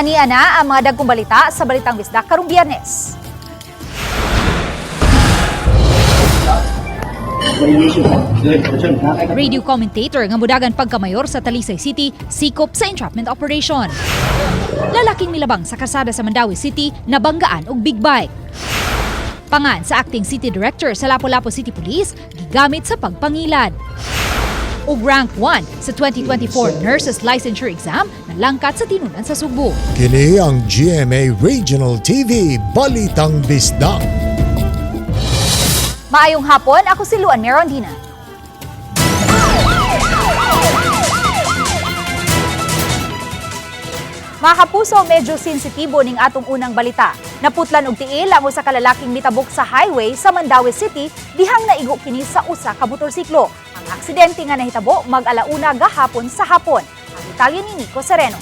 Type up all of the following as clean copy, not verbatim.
Ania na ang mga dagkong balita sa Balitang Bisdak karong Biyernes. Radio commentator nga mudagan pagkamayor sa Talisay City sikop sa entrapment operation. Lalaking milabang sa kasada sa Mandawi City nabanggaan og big bike. Pangan sa acting city director sa Lapu-Lapu City Police gigamit sa pagpangilad. Ug rank 1 sa 2024 Nurses Licensure Exam nalangkat sa tinunan sa Subo. Kini ang GMA Regional TV Balitang Bisdak. Maayong hapon, ako si Luan Merondina. Mga kapuso, medyo sensitibo ning atong unang balita. Naputlan og tiil ang usa ka lalaking mitabok sa highway sa Mandawi City dihang naigo kini sa usa ka motorsiklo. Ang aksidente nga nahitabo mag-alauna gahapon sa hapon. Ang detalye ni Nico Sereno.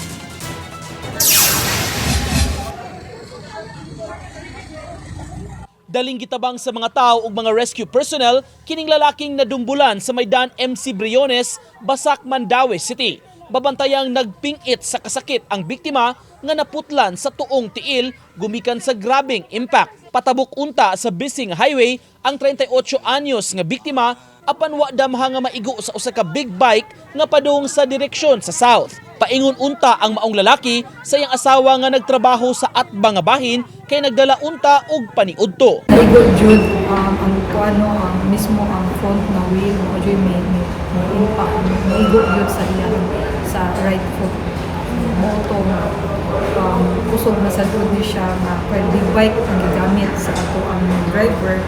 Daling gitabang sa mga tao ug mga rescue personnel kining lalaking nadumbulan sa Maydan MC Briones, Basak, Mandawi City. Babantayang nagpingit sa kasakit ang biktima nga naputlan sa tuong tiil gumikan sa grabing impact. Patabok unta sa busy nga highway ang 38 anyos nga biktima apan wa damha nga maigo sa usa ka big bike nga padung sa direksyon sa south. Paingon unta ang maong lalaki sa iyang asawa nga nagtrabaho sa atbang nga bahin kay nagdala unta og paniudto. Naigo jud ang mismo ang front na wheel mo jud may impact naigo jud sa iyang sa right foot moto nga kusog na sa ni siya nga big bike ang gigamit sa ato ang driver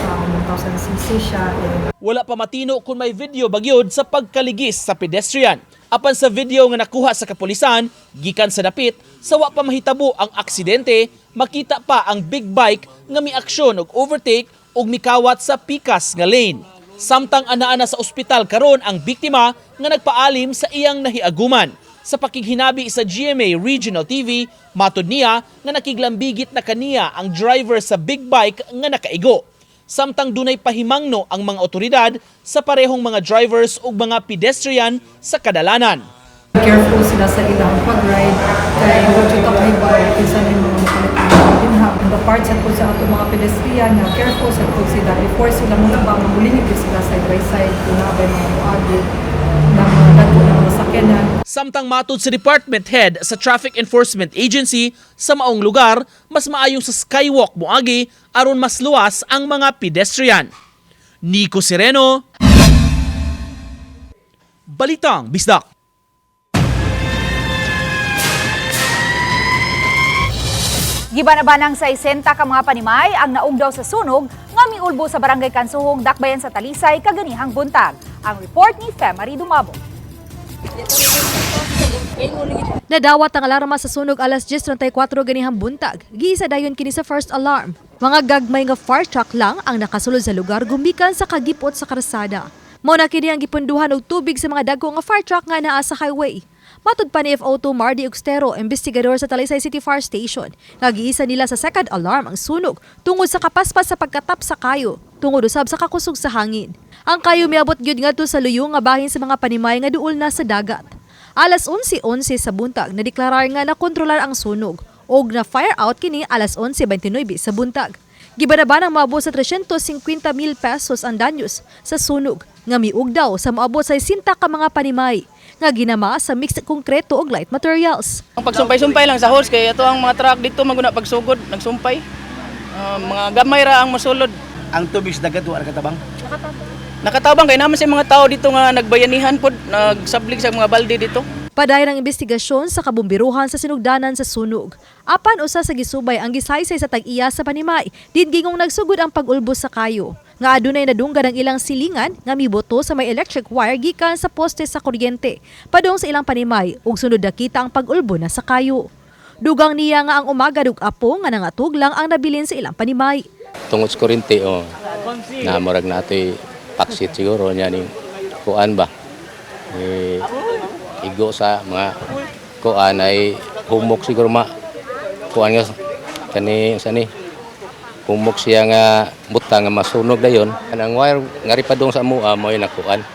1,000cc siya. Wala pa matino kung may video bagyod sa pagkaligis sa pedestrian. Apan sa video nga nakuha sa kapulisan, gikan sa dapit, sa wa pa mahitabo ang aksidente, makita pa ang big bike nga miaksyon og overtake ug mikawat sa pikas nga lane. Samtang ana-ana sa ospital karon ang biktima nga nagpaalim sa iyang nahiaguman. Sa pakighinabi sa GMA Regional TV, matud niya nga nakiglambigit na kaniya ang driver sa big bike nga nakaigo. Samtang dunay pahimangno ang mga otoridad sa parehong mga drivers ug mga pedestrian sa kadalanan. Careful sila sa ilang pag-ride kay wag jud ka hibaw kinsa ni mga pinhab the parts at sa ato mga pedestrian na careful sa pud sila before sila mo ba mamulingid sila side by side kunabay mga agi na mga dagko na mga sakyanan. Samtang matud sa department head sa Traffic Enforcement Agency sa maong lugar, mas maayong sa skywalk moagi aron mas luwas ang mga pedestrian. Nico Sereno, Balitang Bisdak. Gibanabanang sa 60 ka mga panimay ang naugdaw sa sunog nga miulbo sa Barangay Kansuhong, Dakbayan sa Talisay kaganihang buntag. Ang report ni Femari Dumabo. Nadawat ang alarma sa sunog alas 10:34 ganihang buntag. Giisa dayon kini sa first alarm. Mga gagmay nga fire truck lang ang nakasulod sa lugar gumikan sa kagipot sa karsada. Mao na kini ang gipunduhan og tubig sa mga dagko nga fire truck nga naa sa highway. Matud pa ni FO2 Mardy Uxtero, investigador sa Talisay City Fire Station, nagiisa nila sa second alarm ang sunog tungod sa kapaspas sa pagkatap sa kayo, tungod usab sa kakusog sa hangin. Ang kayo miabot gyud ngadto sa luyong nga bahin sa mga panimay nga duol na sa dagat. Alas 11:11 sa buntag nadeklarar nga nakontrolar ang sunog og na fire out kini alas 11:29 sa buntag. Gibanaban ang maabot sa 350,000 pesos ang danyos sa sunog nga miugdaw sa maabot sa 60 ka mga panimay nga ginama sa mixed konkreto og light materials. Ang pagsumpay-sumpay lang sa hose kay ato ang mga truck dito maguna pagsugod nagsumpay. Mga gamay ra ang mosulod. Ang tubig sa dagat wa nakatabang. Nakatabang kay naman sa mga tao dito nga nagbayanihan pod, nagsablig sa mga balde dito. Padayon ang investigasyon sa kabumbiruhan sa sinugdanan sa sunog. Apan usa sa gisubay ang gisaysay sa tag-iya sa panimay, din gingong nagsugod ang pag-ulbos sa kayo. Nga adunay nadunggan ang ilang silingan nga miboto sa may electric wire gikan sa poste sa kuryente. Padung sa ilang panimay ug sunod nakita ang pag-ulbo na sa kayo. Dugang niya nga ang umaga dug apo nga nangatug lang ang nabilin sa ilang panimay. Tungod sa kuryente na murag natoy paksit siguro niya ning kuan ba. Igo sa mga kuan ay humok siguro kuan nga kani sa ni humok siya nga butang nga masunog dayon. Ang wire nga ripadong sa mua mo nakuan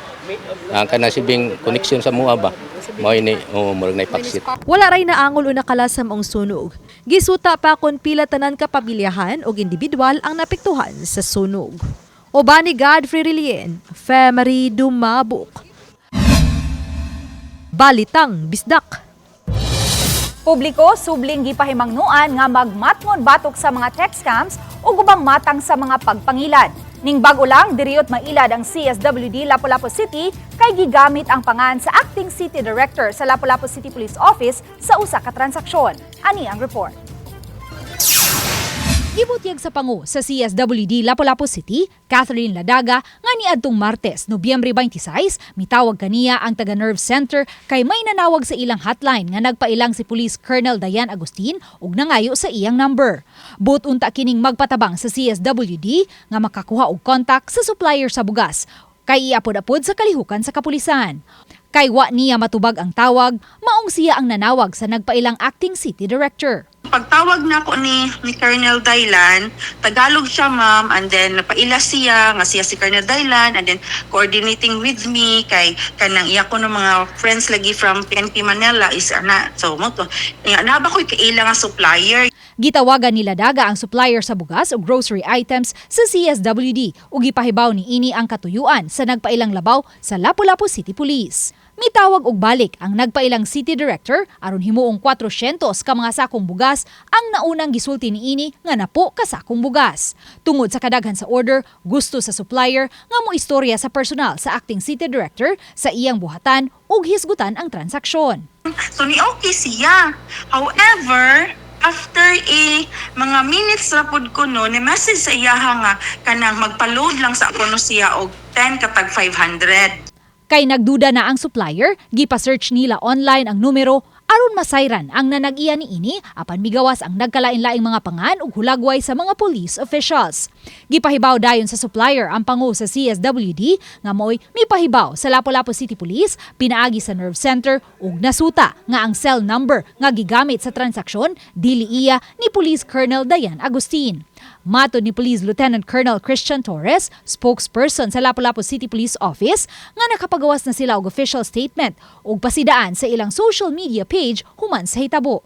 Ang kana sibing connection sa mua ba. Mao ini murag na ipaksit. Wala ray naangol o nakalasam ang sunog. Gisuta pa kon pila tanan kapamilyahan o individual ang napektuhan sa sunog. Obani Godfrey Rilien, Femery Dumabok. Balitang Bisdak. Publiko subling gipahimangnuan nga magmatngon batok sa mga text scams o gubang matang sa mga pagpangilad. Ning bag-o lang diriyot mailad ang CSWD Lapu-Lapu City kay gigamit ang pangan sa acting city director sa Lapu-Lapu City Police Office sa usa ka transaksyon. Ani ang report. Gibutyag sa pangu sa CSWD Lapu-Lapu City, Catherine Ladaga, nga niadtong Martes, Nobyembre 26, mitawag kaniya ang taga-Nerve Center kay may nanawag sa ilang hotline nga nagpailang si Police Colonel Dayan Agustin ug nangayo sa iyang number. But unta kining magpatabang sa CSWD nga makakuha og kontak sa supplier sa bugas kay iapod-apod sa kalihukan sa kapulisan. Kay wa niya matubag ang tawag, maong siya ang nanawag sa nagpailang acting city director. Pagtawag na ako ni Colonel Dailan, Tagalog siya ma'am, and then napaila siya, nga siya si Colonel Dailan, and then coordinating with me, kay kanang iya ko ng mga friends lagi from PNP Manila is ana, so mo to, naba ko'y kailang nga supplier. Gitawagan nila Daga ang supplier sa bugas o grocery items sa CSWD ug gipahibaw ni ini ang katuyuan sa nagpailang labaw sa Lapu-Lapu City Police. Mitawag og balik ang nagpailang city director aron himuong 400 ka mga sakong bugas ang naunang gisulti ni ini nga napo ka sakong bugas. Tungod sa kadaghan sa order, gusto sa supplier nga mo istorya sa personal sa acting city director sa iyang buhatan ug hisgutan ang transaksyon. So ni okay siya. However, after mga minutes ra pud ko no, ni message sa iya nga kanang magpa-load lang sa ako no siya og 10 katag 500. Kay nagduda na ang supplier, gipa-search nila online ang numero aron masayran ang nanag-iya ni ini apan migawas ang nagkalain-laing mga pangan ug hulagway sa mga police officials. Gipahibaw dayon sa supplier ang pangu sa CSWD nga mo'y mipahibaw sa Lapu-Lapu City Police pinaagi sa Nerve Center ug nasuta nga ang cell number nga gigamit sa transaksyon dili iya ni Police Colonel Dayan Agustin. Matod ni Police Lieutenant Colonel Christian Torres, spokesperson sa Lapu-Lapu City Police Office, nga nakapagawas na sila og official statement ug pasidaan sa ilang social media page human sa hitabo.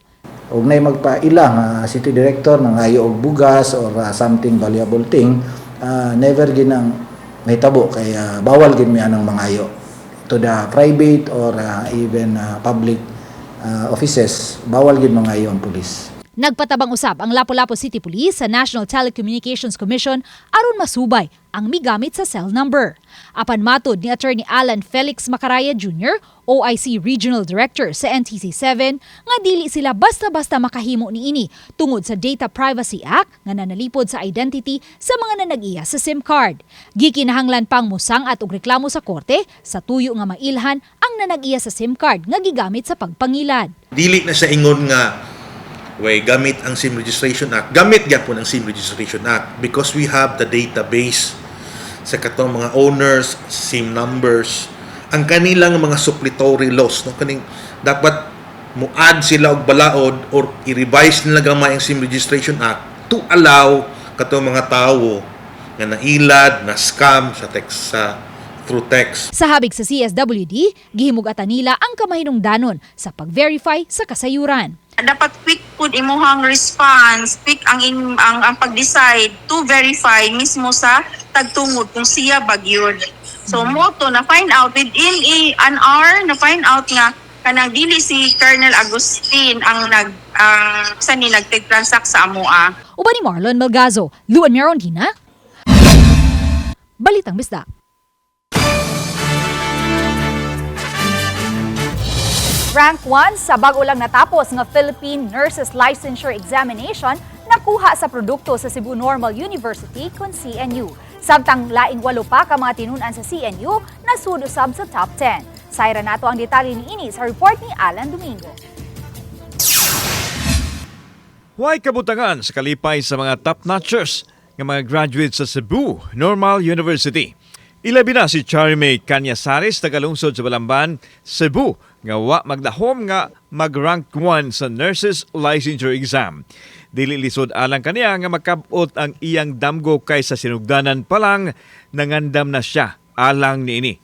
Og nay magpaila nga city director nang ayo og bugas or something valuable thing, never ginang mahitabo kay bawal gid mi anang mangayo to the private or even public offices, bawal gid mangayo ang pulis. Nagpatabang usab ang Lapu-Lapu City Police sa National Telecommunications Commission aron masubay ang migamit sa cell number. Apan matod ni Attorney Alan Felix Macaraya Jr., OIC Regional Director sa NTC7, nga dili sila basta-basta makahimo ni ini tungod sa Data Privacy Act nga nanalipod sa identity sa mga nanag-iya sa SIM card. Gikinahanglan pang musang at og reklamo sa korte sa tuyo nga mailhan ang nanag-iya sa SIM card nga gigamit sa pagpangilad. Dili na sa ingon nga way gamit ang SIM Registration Act. Gamit gyapon ang SIM Registration Act because we have the database sa katong mga owners, SIM numbers, ang kanilang mga suppletory laws, no, kaning dapat mo add sila og balaod or i-revise nila gamay ang SIM Registration Act to allow katong mga tawo nga nailad, na scam sa text through text. Sa habig sa CSWD, gihimug-atan nila ang kamahinungdanon sa pag-verify sa kasayuran. Dapat quick pud imuhang response, quick ang pag-decide to verify mismo sa tagtungod kung siya bagyod. So mo to na find out within an hour na find out nga kanang dili si Colonel Agustin ang nagtransact sa amoa. Uban ni Marlon Melgazo, Luan Mirondina, Balitang Bisdak. Rank 1 sa bago lang natapos nga Philippine Nurses Licensure Examination nakuha sa produkto sa Cebu Normal University kon CNU. Samtang laing 8 pa ka mga tinunan sa CNU na sudusab sa top 10. Sayra nato ang detalye ni ini sa report ni Alan Domingo. Huwag kabutangan sa kalipay sa mga top-notchers ng mga graduates sa Cebu Normal University. Ilabi na si Charmy Canyasares, tagalungsod sa Balamban, Cebu, nga wa magdahom nga mag-rank 1 sa Nurses Licensure Exam. Dili lisod alang kaniya nga makabot ang iyang damgo kaysa sinugdanan pa lang nangandam na siya alang niini.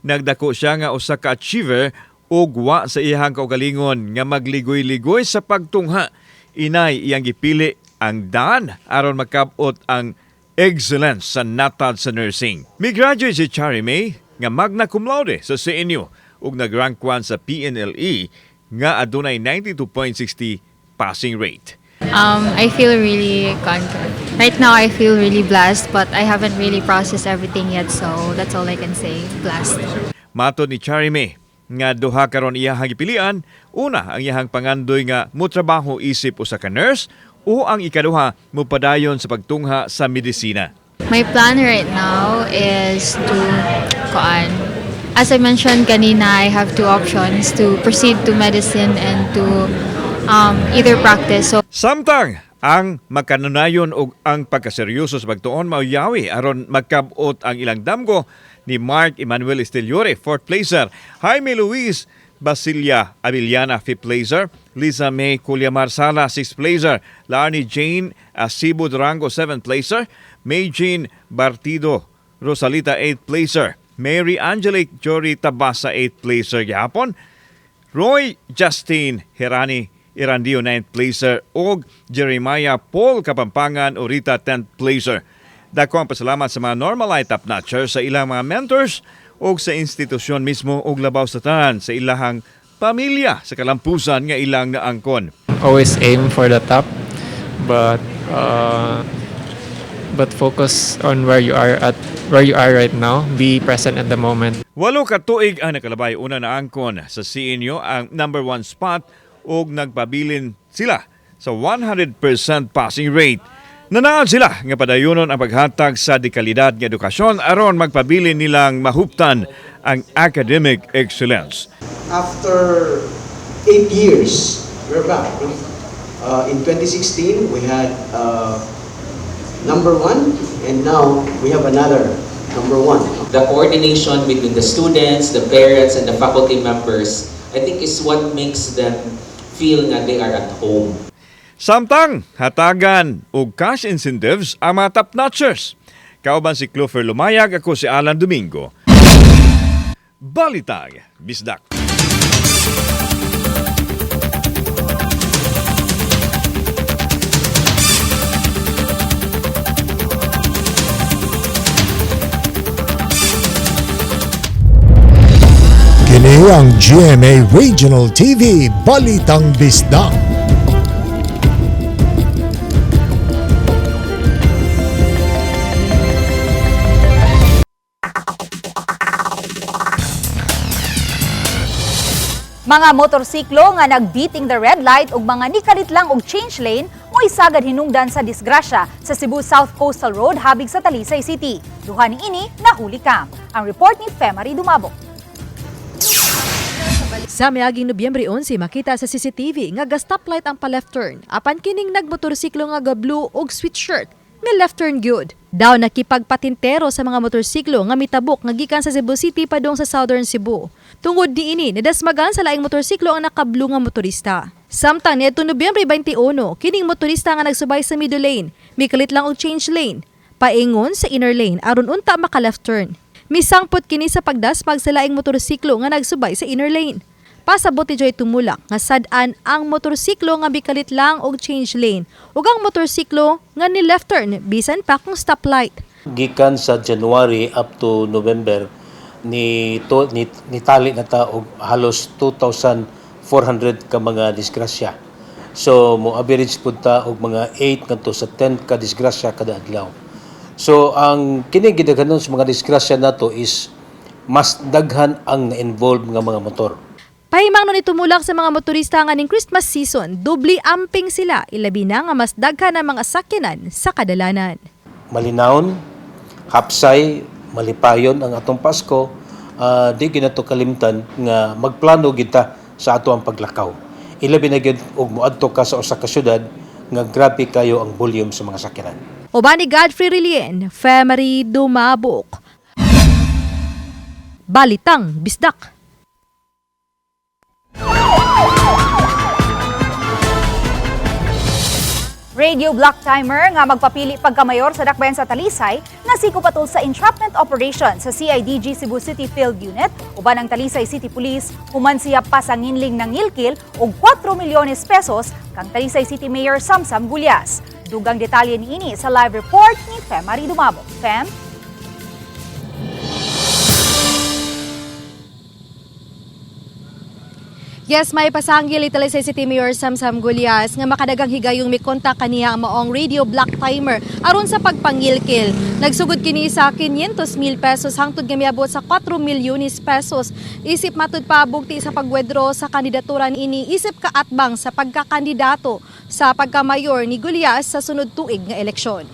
Nagdako siya nga usa ka achiever ug wa sa iyang kaugalingon nga magligoy-ligoy sa pagtungha. Inay iyang gipili ang daan aron makabot ang excellence sa natad sa nursing. Migraduate si Chari May nga magna cum laude sa CNU ug nag-rank 1 sa PNLE nga adunay 92.60 passing rate. I feel really content. Right now, I feel really blessed, but I haven't really processed everything yet, so that's all I can say. Blessed. Matod ni Chari May nga duha karon iyahang gipilian, una ang iyahang pangandoy nga motrabaho isip usa ka nurse o ang ikaduha mopadayon sa pagtungha sa medisina. My plan right now is to, as I mentioned kanina, I have two options, to proceed to medicine and to either practice. So, Samtang ang magkanunayon og ang pagkaseryoso sa pagtuon mauyawi aron magkabot ang ilang damgo ni Mark Emmanuel Esteliore, 4th placer, Jaime Luis Basilia Avillana, 5th placer, Lisa May Culyamar Sala, 6th placer, Larnie Jane Asibo Durango, 7th placer, May Jean Bartido Rosalita, 8th placer, Mary Angelique Jory Tabasa, 8th placer gihapon, Roy Justine Hirani Irandio, 9th placer, og Jeremiah Paul Kapampangan o Rita, 10th placer. Dako ang pasalamat sa mga normalized top-notchers sa ilang mga mentors o sa institusyon mismo og labaw sa tanan sa ilahang pamilya sa kalampusan nga ilang naangkon. Always aim for the top, but focus on where you are right now. Be present at the moment. 8 ka tuig ang nakalabay una na angkon sa CNU ang number 1 spot ug nagpabilin sila sa 100% passing rate. Nanaad sila nga padayonon ang paghatag sa dekalidad nga edukasyon aron magpabilin nilang mahuptan ang academic excellence. After 8 years, we're back. In 2016, we had number 1, and now we have another number 1. The coordination between the students, the parents, and the faculty members, I think is what makes them feel nga they are at home. Samtang hatagan og cash incentives ang mga top-notchers. Kauban si Clover Lumayag, ako si Alan Domingo. Balitag Bisdak. Kini ang GMA Regional TV Balitang Bisdak. Mga motorsiklo nga nagbeating the red light ug mga nikalit lang og change lane mo isagad hinungdan sa disgrasya sa Cebu South Coastal Road habig sa Talisay City. Duha niini nahuli kam. Ang report ni Femari Dumabo. Sa miaging Nobyembre 11, makita sa CCTV nga ga-stoplight ang pa-left turn. Apan kining nagmotorsiklo nga ga-blue og sweatshirt, may left turn gyud. Daw nakipagpatintero sa mga motorsiklo nga mitabok nga gikan sa Cebu City padung sa Southern Cebu. Tungod diini, nadasmagan sa laing motorsiklo ang naka-blue nga motorista. Samtang niadtong Nobyembre 21, kining motorista nga nagsubay sa middle lane, mikalit lang og change lane, paingon sa inner lane aron unta maka-left turn. Misangpot kini sa pagdasmag sa laing motorsiklo nga nagsubay sa inner lane. Pasabot ni Joy tumulak nga sad-an ang motorsiklo nga bikalit lang og change lane ug ang motorsiklo nga ni left turn bisan pa kung stoplight. Gikan sa January up to November ni tali na ta og halos 2,400 ka mga disgrasya. So mo average pud ta og mga 8 ngadto sa 10 ka disgrasya kada adlaw. So ang kini gidaghanon sa mga disgrasya nato is mas daghan ang na-involve nga mga motor. Pahimang nun itumulak sa mga motorista nga ning Christmas season, dubli amping sila, ilabi na nga mas daghan ang mga sakyanan sa kadalanan. Malinawon, hapsay, malipayon ang atong Pasko, di ginato kalimtan nga magplano kita sa ato ang paglakaw. Ilabi na gyud og moadto ka sa usa ka syudad nga grabe kayo ang volume sa mga sakyanan. Uban ni Godfrey Rilien, Femari Dumabok. Balitang Bisdak. Radio Block Timer nga magpapili pagkamayor sa dakbayan sa Talisay na sikupatul sa entrapment operation sa CIDG Cebu City Field Unit uban ang Talisay City Police human siya pasanginling ng ngilkil og 4 milyones pesos kang Talisay City Mayor Samsam Gulyas. Dugang detalye niini sa live report ni Fem Marie Dumabo. Fem? Yes, may pasanggil itali sa City Mayor Samsam Gulyas nga makadagang higayong may kontak kaniya ang maong radio block timer aron sa pagpangilkil. Nagsugod kini sa 500,000 pesos hangtod nga miabot sa 4 milyones pesos. Isip matud pa bugti sa pagwedro sa kandidatura niini isip kaatbang sa pagkakandidato sa pagkamayor ni Gulyas sa sunod tuig nga eleksyon.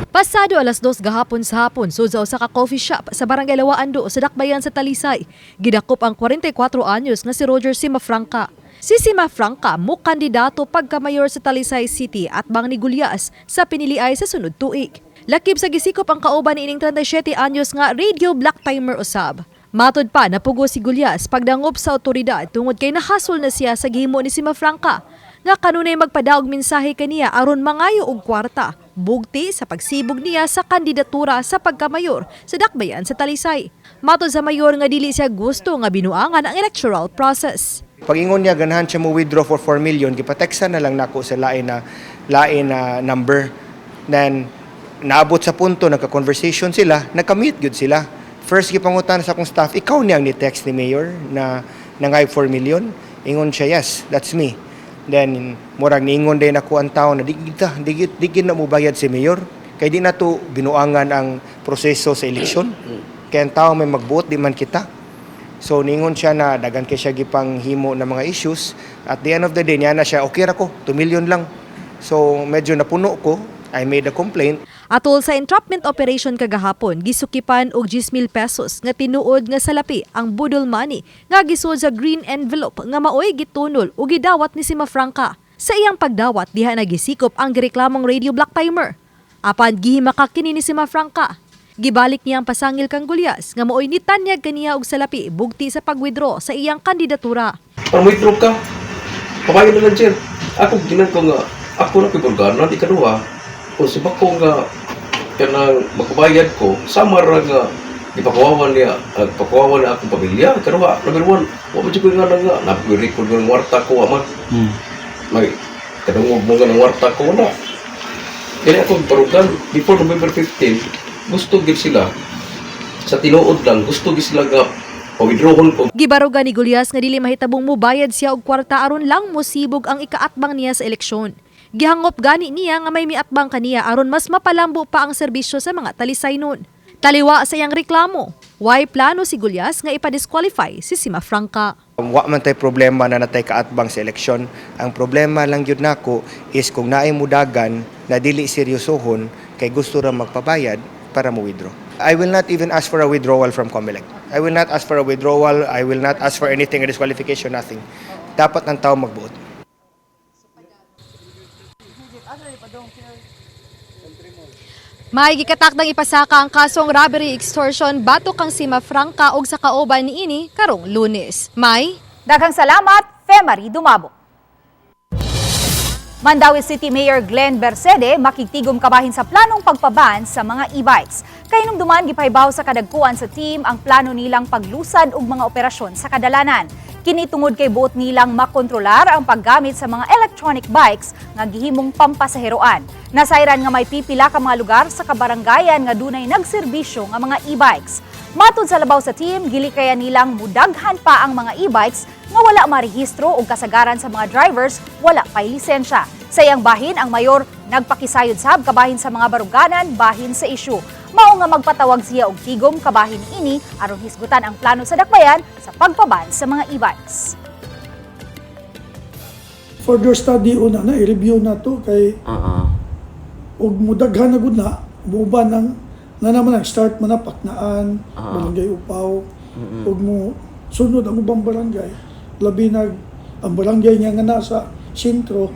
Pasado alas 2 gahapon sa hapon, suzaw sa ka-coffee shop sa Barangay Lawaando sa Dakbayan sa Talisay. Gidakop ang 44 anyos nga si Roger Simafranca. Si Simafranca mo kandidato pagkamayor sa Talisay City at bang ni Gulyas sa piniliay sa sunod tuig. Lakip sa gisikop ang kauban niining 37 anyos nga radio block timer usab. Matod pa napugo si Gulyas pagdangop sa otoridad tungod kay nahasol na siya sa gihimo ni Simafranca nga kanunay magpadaog mensahe kaniya aron mangayo og kwarta. Bugti sa pagsibog niya sa kandidatura sa pagkamayor sa Dakbayan sa Talisay. Matod sa mayor nga dili siya gusto nga binuangan ang electoral process. Pag-ingon niya ganahan siya mo withdraw for 4 million, gipateksan na lang nako sa lain na number. Then naabot sa punto nagka-conversation sila, nagka-meet gyud sila. First gipangutan sa akong staff, ikaw niya ang ni-text ni mayor na nangay 4 million. Ingon siya, yes, that's me. Then murag niingon din ako ang tao na digit na mo bayad si mayor kay di na to binuangan ang proseso sa eleksyon kaya ang tao may magbuot di man kita. So niingon siya na dagan kay siya gipang himo na mga issues. At the end of the day niya na siya okay ra ko 2 million lang. So medyo napuno ko, I made a complaint. Atol sa entrapment operation kagahapon, gisukipan og 10,000 pesos nga tinuod nga salapi ang budol money nga gisud sa green envelope nga maoy gitunol ug gidawat ni Simafranca. Sa iyang pagdawat diha nagisikop ang gireklamong radio block timer. Apan gihimakak kini ni Simafranca. Gibalik niya ang pasangil kang Gulyas nga maoy nitanyag kaniya og salapi bugti sa pag-withdraw sa iyang kandidatura. Pag-withdraw ka, pabayo na lang sir. Ako ginan ko nga, ako na pipulgano, di kaduha. Kung sabak ko nga kanang magbabayad ko, sama ra nga ipakuwawan niya, pakuwawan na akong pamilya. Karuha, number 1, wala mo siya nga nga, napag-record ng warta ko, aman. May kadungog mo nga ng warta ko, wala. Kaya akong parugan, before November 15, gusto gid sila, sa tinuod lang, gusto gid sila nga, pawidrohon ko. Gibarugan ni Gulyas nga dili mahitabong mubayad siya og kwarta aron lang mosibog ang ikaatbang niya sa eleksyon. Gihangop gani niya nga may miatbang kaniya aron mas mapalambo pa ang serbisyo sa mga Talisaynon. Taliwa sa iyang reklamo, why plano si Gulyas nga ipa-disqualify si Simafranca. Wa man tay problema na natay kaatbang sa eleksyon. Ang problema lang yun nako is kung naay mudagan na dili seryosohon kay gusto ra magpabayad para mo withdraw. I will not even ask for a withdrawal from COMELEC. I will not ask for a withdrawal. I will not ask for anything, a disqualification, nothing. Dapat ang tao magbuot. May gikatakdang ipasaka ang kasong robbery extortion batok kang Simafranca og sa kauban niini karong Lunes. May daghang salamat, Fem Marie Dumabo. Mandawi City Mayor Glenn Bercede makigtigom kabahin sa planong pagpaban sa mga e-bikes. Kay nung duman gipahibaw sa kadagkuan sa team ang plano nilang paglusad og mga operasyon sa kadalanan. Kini tungod kay buot nilang makontrolar ang paggamit sa mga electronic bikes nga gihimong pampasaheroan. Nasayran nga may pipila ka mga lugar sa kabaranggayan nga dunay nagserbisyo nga mga e-bikes. Matud sa labaw sa team, gilikayan nilang mudaghan pa ang mga e-bikes nga wala marehistro o kasagaran sa mga drivers, wala pay lisensya. Sa iyang bahin, ang mayor nagpakisayod sab kabahin sa mga baruganan bahin sa isyu. Mao nga magpatawag siya og tigom kabahin ini aron hisgutan ang plano sa dakbayan sa pagpaban sa mga e-bikes. Further study una na i-review na to kay og mudaghan na gud na buuban ng na naman ang start manapak naan barangay Upaw og mo sunod ang ubang barangay labi nag ang barangay niya nga nasa sentro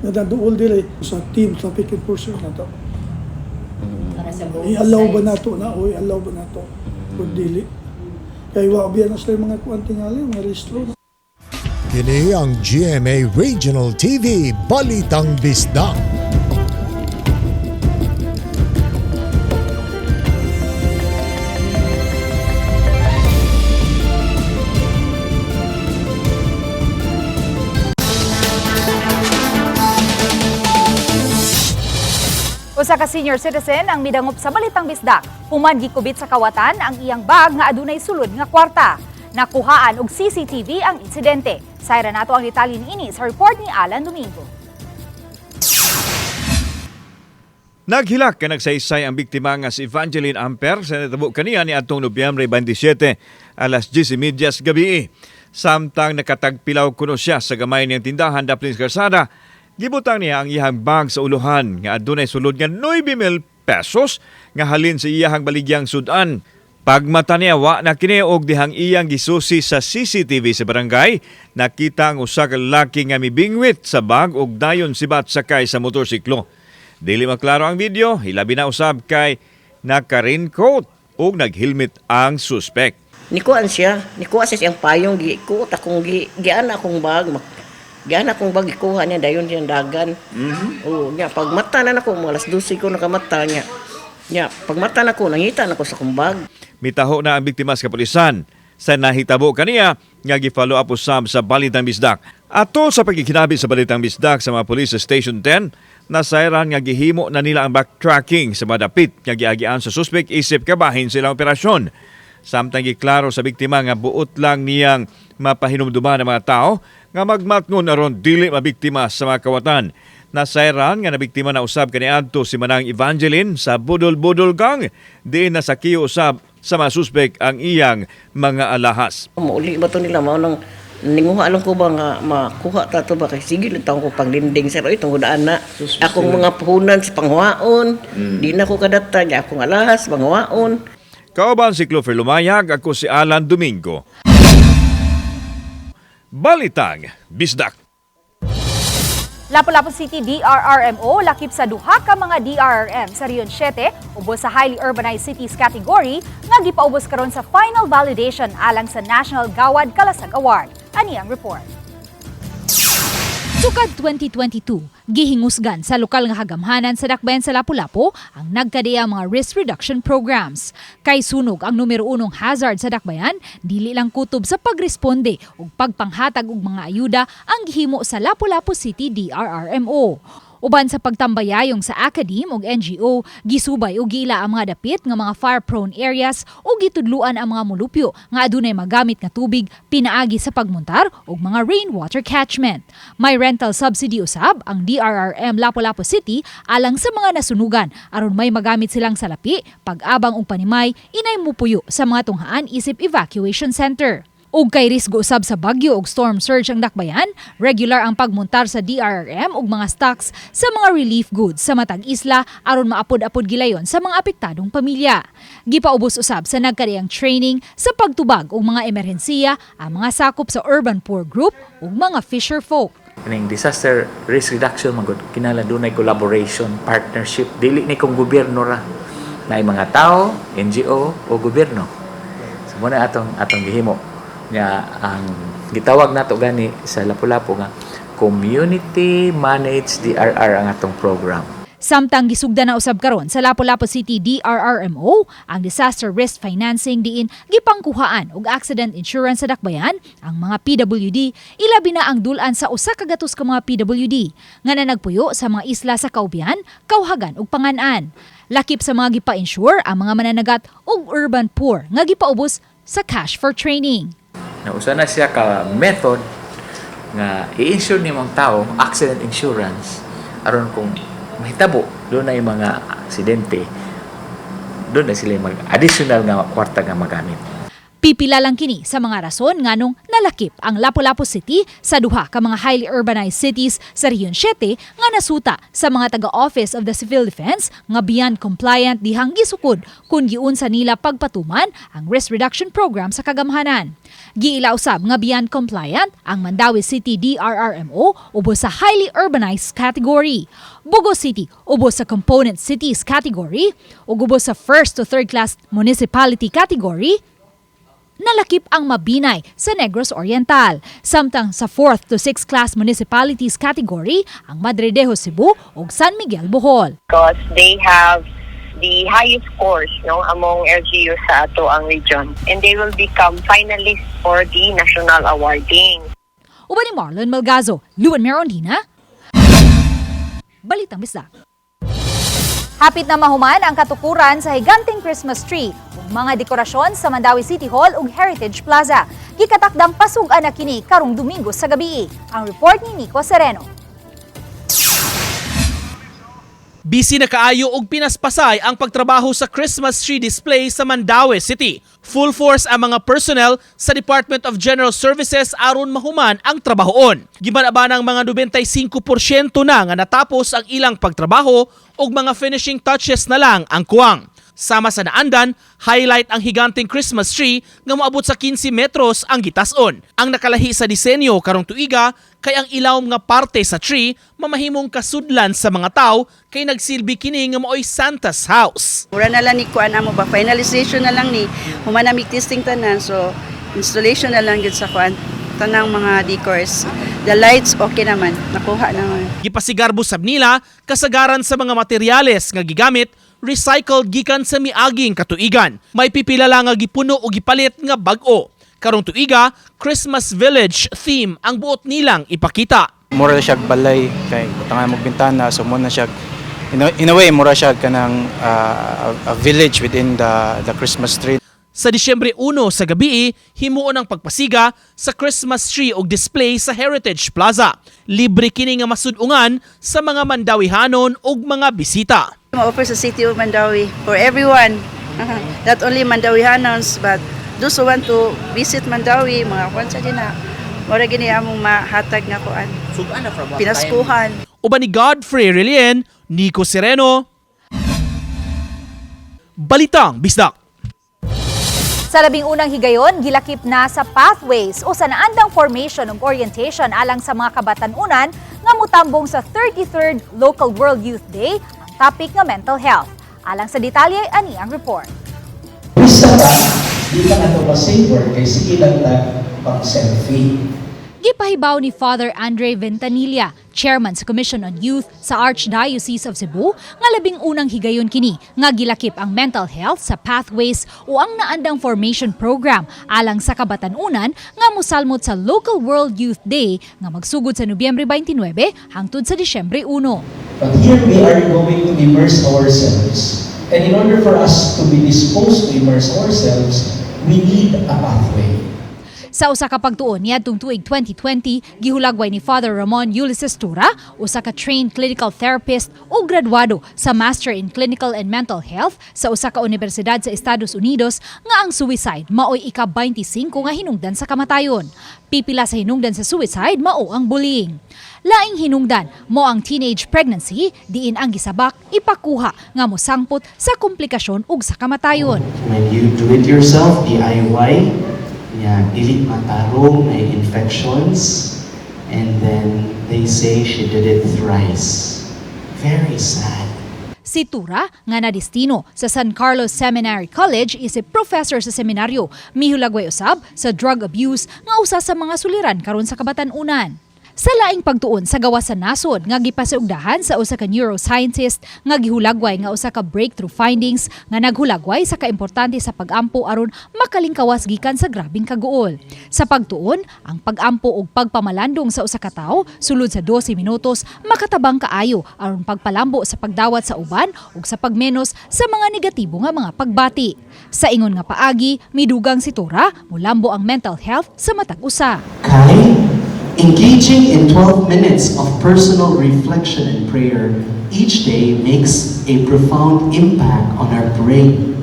na daduol dire sa team traffic enforcement na to. I-allow ba na to na o i-allow ba na to kung dili kaya wabiyan na sila mga kuwantingali mga rehistro. Kini ang GMA Regional TV Balitang Bisdak. Usa ka senior citizen ang midangup sa Balitang Bisdak. Human gikubit sa kawatan ang iyang bag nga adunay sulod nga kwarta. Nakuhaan og CCTV ang insidente. Sayra nato ang detalye niini sa report ni Alan Domingo. Naghilak ka nagsaysay ang biktima nga si Evangeline Amper sa natabo kaniya ni atong Nobyembre 27 alas 10:30 gabi. Samtang nakatagpilaw kuno siya sa gamay niyang tindahan daplin sa karsada, gibutang niya ang iyang bag sa uluhan nga adunay sulod nga 9,000 pesos nga halin sa iyang baligyang sudan. Pagmata niya wa na kini og dihang iyang gisusi sa CCTV sa barangay, nakita ang usa ka lalaki nga mibingwit sa bag og dayon sibat sakay sa motorsiklo. Dili maklaro ang video, hilabi na usab kay naka-raincoat ug nag-helmet ang suspect. Nikuan siya siyang payong giikuot akong giana akong bag. Giana akong bag ikuha niya dayon siyang dagan. Oh, nya pagmata na nako mo alas 12 ko nakamata niya. Nya pagmata na ko nangita na ko sa akong bag. Mitaho na ang biktima sa kapulisan sa nahitabo kaniya nga gi-follow up usab sa Balitang Bisdak. Ato sa pagkikinabi sa Balitang Bisdak sa mga pulis sa Station 10, nasayran nga gihimo na nila ang backtracking sa madapit nga giagian sa suspect isip kabahin silang operasyon. Samtang giklaro sa biktima nga buot lang niyang mapahinumduman ng mga tao nga magmatngon aron dili mabiktima sa mga kawatan. Nasayran nga nabiktima na usab kaniadto si Manang Evangeline sa Budol-Budol Gang, diin nasakiyo usab sa mga suspect ang iyang mga alahas. Mauli ba to nila mao nang ninguha lang ko ba nga makuha ta to ba kay sige lang taong ko pangdinding sir oy tungod ana akong mga puhunan sa panghuaon di na ko kadata nya akong alahas panghuaon. Kauban si Clover Lumayag, ako si Alan Domingo. Balitang Bisdak. Lapu-Lapu City DRRMO lakip sa duha ka mga DRRM sa Region 7 ubos sa highly urbanized cities category nga gipaubos karon sa final validation alang sa National Gawad Kalasag Award. Ani ang report. Sukad 2022, gihingusgan sa lokal nga hagamhanan sa dakbayan sa Lapu-Lapu ang nagkadiyang mga risk reduction programs. Kay sunog ang numero 1 hazard sa dakbayan, dili lang kutob sa pagresponde ug pagpanghatag og mga ayuda ang gihimo sa Lapu-Lapu City DRRMO. Uban sa pagtambayayong sa academe ug NGO, gisubay ug gila ang mga dapit nga mga fire-prone areas ug gitudluan ang mga mulupyo nga adunay magamit nga tubig pinaagi sa pagmuntar ug mga rainwater catchment. May rental subsidy usab ang DRRM Lapu-Lapu City alang sa mga nasunugan aron may magamit silang salapi, pag-abang ug panimay inay mupuyo sa mga tunghaan isip evacuation center. Ug kay risgo usab sa bagyo ug storm surge ang dakbayan, regular ang pagmuntar sa DRRM ug mga stocks sa mga relief goods sa matag isla aron maapod-apod gilayon sa mga apektadong pamilya. Gipaubos usab sa nagkadiyang training sa pagtubag ug mga emerhensiya ang mga sakop sa urban poor group ug mga fisher folk. Kaning disaster risk reduction magud kinahanglan dunay collaboration, partnership, dili ni kung gobyerno ra. Naay mga tao, NGO o gobyerno. So muna atong gihimo nga ang gitawag nato gani sa Lapu-Lapu nga community managed DRR ang atong program. Samtang gisugdan na usab karon sa Lapu-Lapu City DRRMO ang disaster risk financing diin gipangkuhaan og accident insurance sa dakbayan ang mga PWD, ilabi na ang dulan sa usa ka gatos ka mga PWD nga nagpuyo sa mga isla sa Kaubian, Kauhagan ug Pangan-an. Lakip sa mga gipa-insure ang mga mananagat ug urban poor nga gipaubos sa cash for training. Nausa na siya ka method nga i-insure ni mong tao accident insurance aron kung mahitabo doon na yung mga aksidente doon na sila yung additional nga kwarta nga magamit. Pipila lang kini sa mga rason nganong nalakip ang Lapu-Lapu City sa duha ka mga highly urbanized cities sa Region 7 nga nasuta sa mga taga-Office of the Civil Defense nga beyond compliant dihang gisukod kun giunsa nila pagpatuman ang risk reduction program sa kagamhanan. Giila usab nga beyond compliant ang Mandawi City DRRMO ubos sa highly urbanized category. Bugo City ubos sa component cities category ug ubos sa first to third class municipality category. nalakip ang Mabinay sa Negros Oriental. Samtang sa 4th to 6th class municipalities category ang Madridejo Cebu ug San Miguel Bohol. Because they have the highest scores among LGU sa ato ang region, and they will become finalists for the national awarding. Uban ni Marlon Malgazo, Luan Merondina, Balitang Bisdak. Hapit na mahuman ang katukuran sa higanting Christmas tree ug mga dekorasyon sa Mandawi City Hall ug Heritage Plaza. Gikatakdang pasug-an na kini karong Domingo sa gabi. Ang report ni Nico Sereno. Busy na kaayo og pinaspasay ang pagtrabaho sa Christmas tree display sa Mandawi City. Full force ang mga personnel sa Department of General Services aron mahuman ang trabahoon. Gibanaban ang mga 95% na nga natapos ang ilang pagtrabaho ug mga finishing touches na lang ang kuwang. Sama sa naandan, highlight ang higanting Christmas tree nga moabot sa 15 metros ang gitason. Ang nakalahi sa disenyo karong tuiga kay ang ilawom nga parte sa tree mamahimong kasudlan sa mga tao kay nagsilbi kini nga maoy Santa's house. Mura na lang ni kuan amo ba finalization na lang ni humana mig testing tanan, so installation na lang gid sa kuan tanang mga decors. The lights okay naman, nakuha naman. Gipasigarbo sab nila kasagaran sa mga materyales nga gigamit recycled gikan sa miaging katuigan. May pipila lang nga gipuno o gipalit nga bag-o. Karong tuiga, Christmas Village theme ang buot nilang ipakita. Mura siya balay kay butang mo bintana, so mo na siya in a way mura siya kanang a village within the Christmas tree. Sa Disyembre 1 sa gabi, himuon ang pagpasiga sa Christmas tree o display sa Heritage Plaza. Libre kini nga masudungan sa mga Mandawihanon ug mga bisita. Ma-offer sa City of Mandawi for everyone. Not only Mandawihanons but those who want to visit Mandawi, mga kuan sa dina. Mura gini among mahatag nga kuan. Pinaskuhan. Uban ni Godfrey Relien, Nico Sereno, Balitang Bisdak. Sa labing unang higayon, gilakip na sa pathways o sa naandang formation ug orientation alang sa mga kabatanunan nga mutambong sa 33rd Local World Youth Day ang topic nga mental health. Alang sa detalye, ani ang report. Bisa ba, di ka na ito ma-saver kay sige lang na pang-selfie. Gipahibaw ni Father Andre Ventanilla, Chairman sa Commission on Youth sa Archdiocese of Cebu, nga labing unang higayon kini nga gilakip ang mental health sa pathways o ang naandang formation program alang sa kabatanunan nga mosalmot sa Local World Youth Day nga magsugod sa Nobyembre 29 hangtod sa Disyembre 1. But here we are going to immerse ourselves. And in order for us to be disposed to immerse ourselves, we need a pathway. Sa usa ka pagtuon niadtong tuig 2020, gihulagway ni Father Ramon Ulysses Tura, usa ka trained clinical therapist o graduado sa Master in Clinical and Mental Health sa usa ka universidad sa Estados Unidos, nga ang suicide maoy ika-25 nga hinungdan sa kamatayon. Pipila sa hinungdan sa suicide mao ang bullying. Laing hinungdan mo ang teenage pregnancy, diin ang gisabak ipakuha nga mosangpot sa komplikasyon ug sa kamatayon. When you do it yourself, DIY, dili matarong, may infections, and then they say she did it thrice. Very sad. Si Tura, nga nadistino sa San Carlos Seminary College, isip professor sa seminaryo, mihulagway usab sa drug abuse nga usa sa mga suliran karon sa kabatanunan. Sa laing pagtuon sa gawas sa nasod nga gipasugdahan sa usa ka neuroscientist nga gihulagway nga usa ka breakthrough findings nga naghulagway sa kaimportante sa pag-ampo aron makalingkawas gikan sa grabing kaguol. Sa pagtuon, ang pag-ampo ug pagpamalandong sa usa ka tawo sulod sa 12 minutos makatabang kaayo aron pagpalambo sa pagdawat sa uban ug sa pagmenos sa mga negatibo nga mga pagbati. Sa ingon nga paagi, midugang si Tura molambo ang mental health sa matag usa. Engaging in 12 minutes of personal reflection and prayer each day makes a profound impact on our brain.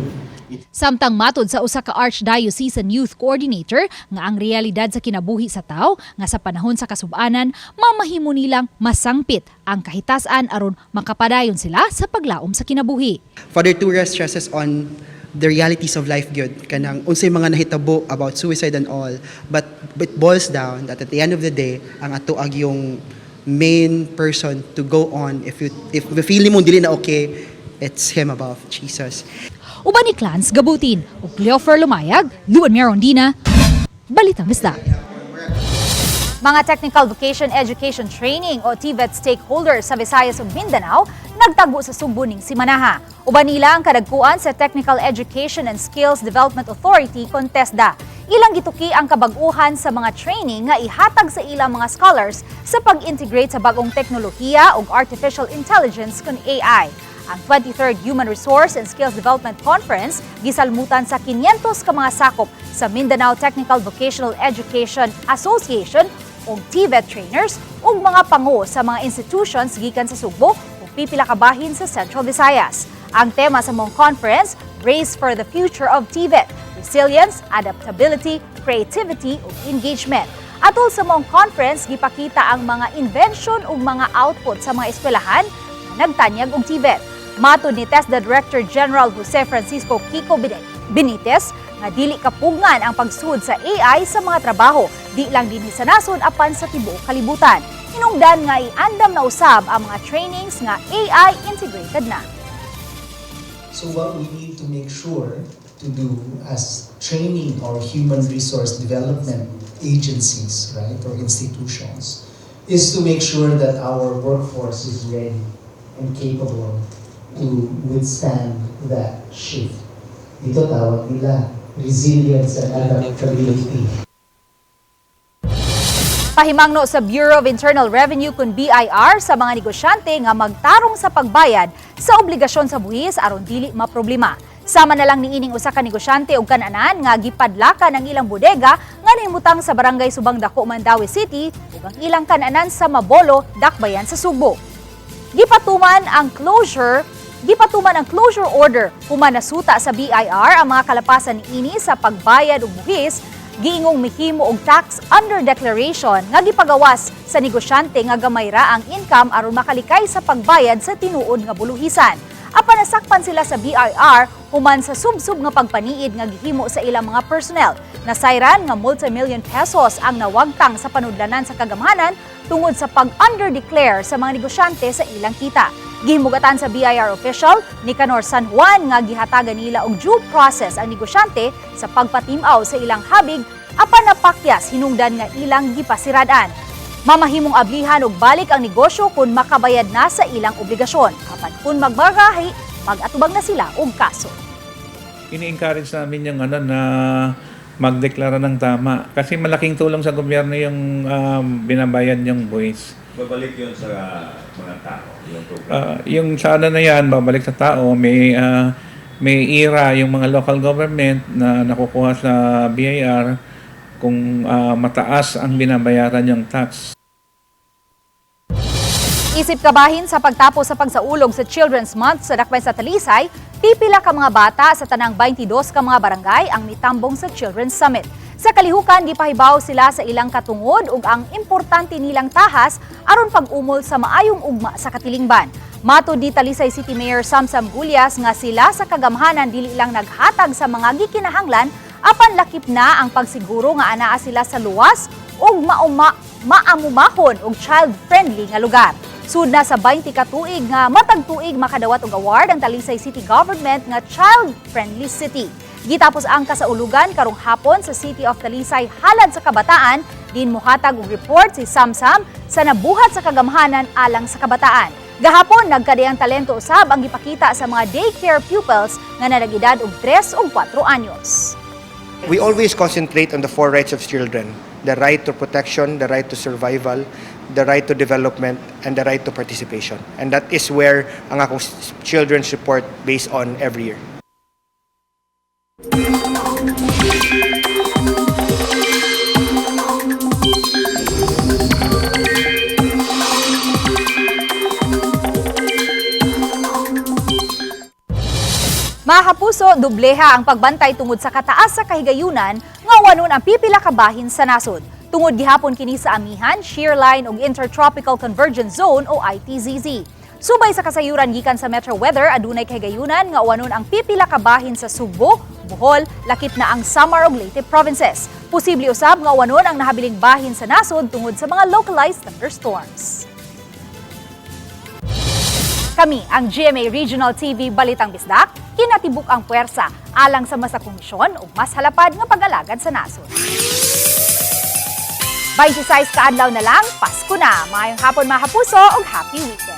Samtang matod sa usa ka Archdiocesan Youth Coordinator nga ang realidad sa kinabuhi sa tao nga sa panahon sa kasub-anan mamahimo nilang masangpit ang kahitasan aron makapadayon sila sa paglaom sa kinabuhi. Father Tura stresses on the realities of life gyud kanang unsay mga nahitabo about suicide and all, but it boils down that at the end of the day ang ato ag yung main person to go on if feeling mo dili na okay, it's him above, Jesus. uban ni Clans Gabutin ug Cleofer Lumayag, Luan Mirondina, Balitang Bisdak. Mga Technical Vocation Education Training o TVET stakeholders sa Visayas ug Mindanao nagtagbo sa Sugbo ning simanaha. Uban nila ang kadagkuan sa Technical Education and Skills Development Authority Contesda. Ilang gituki ang kabag-uhan sa mga training nga ihatag sa ilang mga scholars sa pag-integrate sa bagong teknolohiya ug artificial intelligence kun AI. Ang 23rd Human Resource and Skills Development Conference gisalmutan sa 500 ka mga sakop sa Mindanao Technical Vocational Education Association o TVET trainers ug mga pangu sa mga institutions gikan sa Sugbo ug pipila ka bahin sa Central Visayas. Ang tema sa mong conference, Race for the Future of TVET, Resilience, Adaptability, Creativity ug Engagement. Atol sa mong conference, gipakita ang mga invention ug mga output sa mga eskwelahan na nagtanyag og TVET. Matod ni TESDA Director General Jose Francisco Kiko Benitez, nga dili kapugngan ang pagsud sa AI sa mga trabaho, di lang dinhi sa nasod apan sa tibuok kalibutan. Hinungdan nga iandam na usab ang mga trainings nga AI integrated na. So what we need to make sure to do as training our human resource development agencies, right, or institutions, is to make sure that our workforce is ready and capable to withstand that shift. Dito tawag nila resilience and adaptability. Pahimangno sa Bureau of Internal Revenue kun BIR sa mga negosyante nga magtarong sa pagbayad sa obligasyon sa buhis aron dili maproblema. Sama na lang niining usa ka negosyante ug kananan nga gipadlakan ang ilang bodega nga nahimutang sa barangay Subang Dako, Mandawi City ug ang ilang kananan sa Mabolo, Dakbayan sa Sugbo. Gipatuman ang closure order human nasuta sa BIR ang mga kalapasan niini sa pagbayad og buhis, giingong mihimo og tax under declaration nga gipagawas sa negosyante nga gamay ra ang income aron makalikay sa pagbayad sa tinuod nga buluhisan. Apan nasakpan sila sa BIR human sa subsub nga pagpaniid nga gihimo sa ilang mga personnel. Nasayran nga multi-million pesos ang nawagtang sa panudlanan sa kagamhanan tungod sa pag-underdeclare sa mga negosyante sa ilang kita. Gihimugatan sa BIR official ni Canor San Juan nga gihatagan nila og due process ang negosyante sa pagpatimaw sa ilang habig apan napakyas hinungdan nga ilang gipasiradan. Mamahimong ablihan og balik ang negosyo kung makabayad na sa ilang obligasyon. Apan kung magbagahi, mag-atubang na sila og kaso. Ini-encourage namin yung na magdeklara ng tama kasi malaking tulong sa gobyerno yung binabayad yung buwis. Babalik yun sa mga tao, yung program? Yung sa na yan, babalik sa tao. May IRA yung mga local government na nakukuha sa BIR kung mataas ang binabayaran yung tax. Isip kabahin sa pagtapos sa pagsaulog sa Children's Month sa Dakbayan sa Talisay, pipila ka mga bata sa tanang 22 ka mga barangay ang mitambong sa Children's Summit. Sa kalihukan, gipahibaw sila sa ilang katungod ug ang importante nilang tahas aron pag-umol sa maayong ugma sa katilingban. Matod ni Talisay City Mayor Samsam Gulyas nga sila sa kagamhanan dili lang naghatag sa mga gikinahanglan apan lakip na ang pagsiguro nga anaa sila sa luwas ug maamumahon ug child-friendly nga lugar. Sud na sa 20 ka tuig nga matag tuig makadawat og award ang Talisay City Government nga Child-Friendly City. Gitapos ang kasaulugan karong hapon sa City of Talisay halad sa kabataan, din mohatag og report si Samsam sa nabuhat sa kagamhanan alang sa kabataan. Gahapon nagkadayang talento usab ang gipakita sa mga daycare pupils nga nalagidad og 3 ug 4 anyos. We always concentrate on the 4 rights of children: the right to protection, the right to survival, the right to development, and the right to participation. And that is where ang akong children's report based on every year. Mga kapuso, dubleha ang pagbantay tungod sa kataas sa kahigayunan nga wanon ang pipila ka bahin sa nasod. Tungod gihapon kini sa amihan, shear line ug Intertropical Convergence Zone o ITZZ. Subay sa kasayuran gikan sa Metro Weather, adunay kahigayunan nga wanon ang pipila ka bahin sa Sugbo, Bohol, lakip na ang Samar ug Leyte provinces. Posible usab nga wanon ang nahabiling bahin sa nasod tungod sa mga localized thunderstorms. Kami ang GMA Regional TV Balitang Bisdak, kinatibuk ang puwersa alang sa masa komisyon ug mas halapad nga pag-alagad sa nasod. 26 kaadlaw na lang, Pasko na. Maayong hapon mga kapuso ug happy weekend.